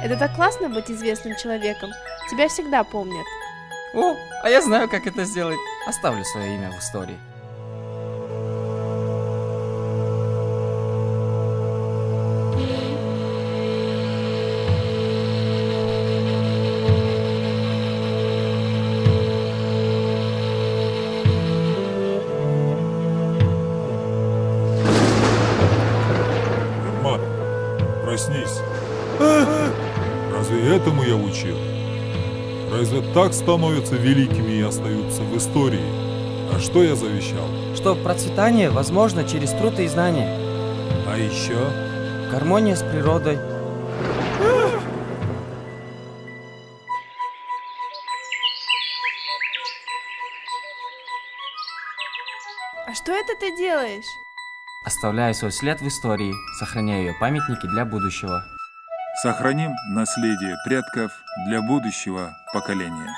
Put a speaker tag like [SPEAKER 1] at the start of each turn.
[SPEAKER 1] Это так классно быть известным человеком. Тебя всегда помнят.
[SPEAKER 2] О, а я знаю, как это сделать. Оставлю свое имя в истории.
[SPEAKER 3] Эрман, проснись. Разве этому я учил? Разве так становятся великими и остаются в истории? А что я завещал?
[SPEAKER 2] Что процветание возможно через труд и знания.
[SPEAKER 3] А еще?
[SPEAKER 2] Гармония с природой.
[SPEAKER 1] А что это ты делаешь?
[SPEAKER 2] Оставляю свой след в истории, сохраняю ее памятники для будущего.
[SPEAKER 3] Сохраним наследие предков для будущего поколения.